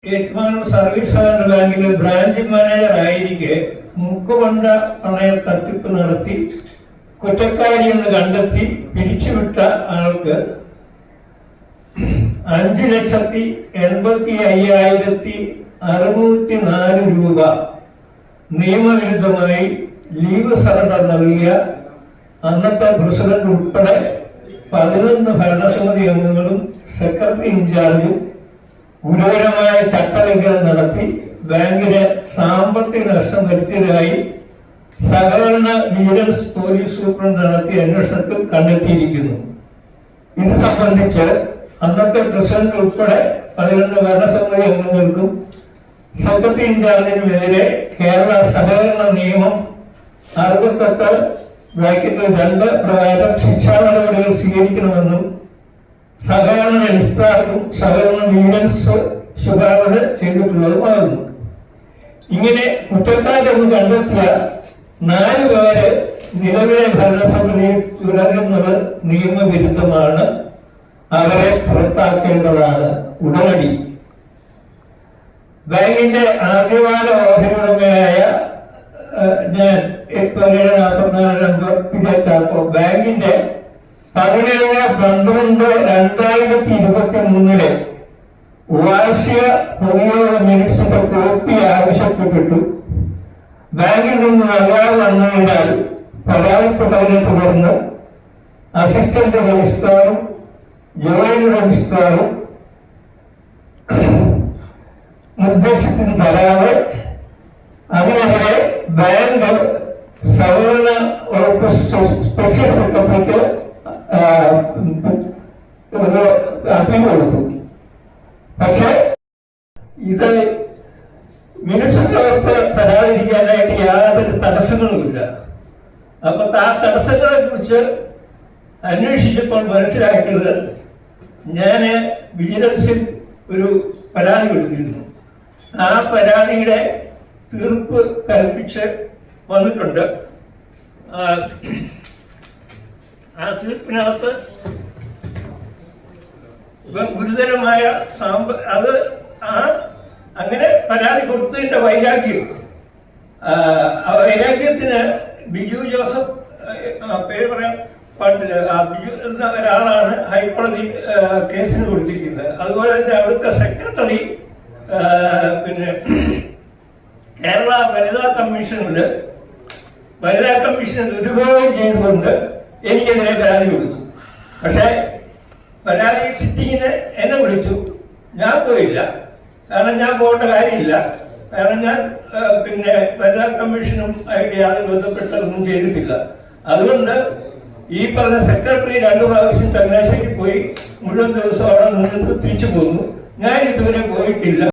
Ettumanoor service സഹകരണ ബാങ്കിലെ branch manager ആയിരിക്കെ മുക്കുകൊണ്ട പണയ തട്ടിപ്പ് നടത്തി കുറ്റക്കാരിയെന്ന് കണ്ടെത്തി പിരിച്ചുവിട്ട ആൾക്ക് 5,85,604 രൂപ നിയമവിരുദ്ധമായി ലീവ് സറണ്ടർ നൽകിയ അന്നത്തെ പ്രസിഡന്റ് ഉൾപ്പെടെ 11 ഭരണസമിതി അംഗങ്ങളും സെക്രട്ടറി ഇൻചാർജും ഗുരുതരമായ ചട്ടലംഘനം നടത്തി ബാങ്കിന് സാമ്പത്തിക നഷ്ടം വരുത്തിയതായി സഹകരണ വിജിലൻസ് പോലീസ് സൂപ്രണ്ട് നടത്തിയ അന്വേഷണത്തിൽ കണ്ടെത്തിയിരിക്കുന്നു. ഇത് സംബന്ധിച്ച് അന്നത്തെ പ്രസിഡന്റ് ഉൾപ്പെടെ 11 ഭരണസമിതി അംഗങ്ങൾക്കും സെക്രട്ടറി ഇൻചാർജിനുമെതിരെ കേരള സഹകരണ നിയമം 68(2) പ്രകാരം ശിക്ഷാ നടപടികൾ സ്വീകരിക്കണമെന്നും സഹകരണ രജിസ്ട്രാർക്കും സഹകരണ വിജിലൻസ് ശുപാർശ ചെയ്തിട്ടുള്ളതുമാകുന്നു. ഇങ്ങനെ കുറ്റക്കാരെന്ന് കണ്ടെത്തിയ 4 പേര് നിലവിലെ ഭരണസമിതിയിൽ തുടരുന്നത് നിയമവിരുദ്ധമാണ്. അവരെ പുറത്താക്കേണ്ടതാണ് ഉടനടി. ബാങ്കിന്റെ ആദ്യകാല ഓഹരിയുടമയായ ഞാൻ 44 നമ്പർ പിടിച്ചാക്കോ ബാങ്കിന്റെ 17/12/2023 വാർഷിക പൊതുയോഗ മിനിറ്റ്സിന്റെ കോപ്പി ആവശ്യപ്പെട്ടിട്ടു ബാങ്കിൽ നിന്ന് നൽകാതെ വന്നതിനാൽ പരാതിപ്പെട്ടതിനെ തുടർന്ന് അസിസ്റ്റന്റ് രജിസ്ട്രാറും ജോയിന്റ് രജിസ്ട്രാറും നിർദ്ദേശത്തിന് തരാതെ അതിനെതിരെ ബാങ്ക് സഹകരണ വകുപ്പ് സ്പെഷ്യൽ സെക്രട്ടറിക്ക് അപ്പീൽ കൊടുത്തു. പക്ഷെ ഇത് മിനിറ്റ്സിന്റെ വകുപ്പ് തരാതിരിക്കാനായിട്ട് യാതൊരു തടസ്സങ്ങളുമില്ല. അപ്പൊ ആ തടസ്സങ്ങളെ കുറിച്ച് അന്വേഷിച്ചപ്പോൾ മനസ്സിലാക്കിയത് ഞാൻ വിജിലൻസിൽ ഒരു പരാതി കൊടുത്തിരുന്നു. ആ പരാതിയുടെ തീർപ്പ് കൽപ്പിച്ച് വന്നിട്ടുണ്ട്. ആ തീർപ്പിനകത്ത് ഗുരുതരമായ അത് അങ്ങനെ പരാതി കൊടുത്തതിന്റെ വൈരാഗ്യത്തിന് ബിജു ജോസഫ് പേര് പറയാൻ പാടില്ല, ബിജു എന്ന ഒരാളാണ് ഹൈക്കോടതി കേസിന് കൊടുത്തിരിക്കുന്നത്. അതുപോലെ തന്നെ അവിടുത്തെ സെക്രട്ടറി പിന്നെ കേരള വനിതാ കമ്മീഷനിൽ ദുരുപയോഗം ചെയ്തുകൊണ്ട് എനിക്കെതിരെ പരാതി കൊടുത്തു. പക്ഷെ പരാതി സിറ്റിങ്ങിന് എന്നെ വിളിച്ചു, ഞാൻ പോയില്ല. കാരണം ഞാൻ പോകേണ്ട കാര്യമില്ല. കാരണം ഞാൻ പിന്നെ വനിതാ കമ്മീഷനും ആയിട്ട് യാതൊരു ബന്ധപ്പെട്ടതൊന്നും ചെയ്തിട്ടില്ല. അതുകൊണ്ട് ഈ പറഞ്ഞ സെക്രട്ടറി 2 പ്രാവശ്യം ചങ്ങനാശ്ശേരിക്ക് പോയി മുഴുവൻ ദിവസം അവിടെ നിന്ന് തിരിച്ചു പോന്നു. ഞാൻ ഇതുവരെ പോയിട്ടില്ല.